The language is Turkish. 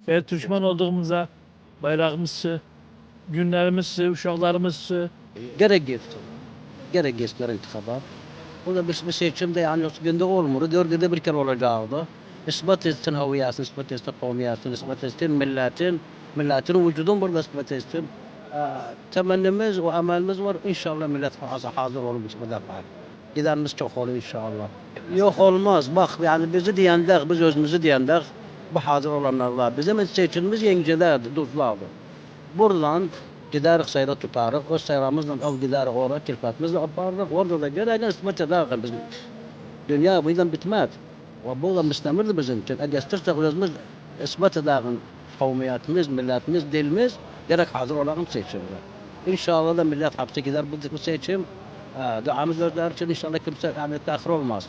ve düşman olduğumuza bayrağımızı, günlerimizi, uşaklarımızı Gerek geçti. Gerek geçtiler intihaba. Bu da bir seçimde yani günde olmuyor. 4 yılda bir kere olacaktı. İspat etsin huviyatını, ispat etsin kavmiyatını, ispat etsin milletin vücudun burada ispat etsin. Temennimiz ve amelimiz var. İnşallah millet hazır olur bu defa. Gidenimiz çok olur inşallah. Yok olmaz. Bak yani bizi diyendek, biz özümüzü diyendek bu hazır olanlar var. Bizim seçimimiz yengecilerdi, dostlardı. Buradan giderik sayıda tutarıq, o sayıramızla al giderik oraya, kirpatımızla aparırıq, orada da görəylən ispat edərik bizim. Dünya bu yüzden bitmez. Ve bu da müstemirdir bizim için. Egestirse özümüz ispat edərik kavmiyatımız, milletimiz, dilimiz, gerek hazır olalım seçimde. İnşallah da millet hapse gider bu seçim. Duamız gözler için inşallah kimse tehir olmaz.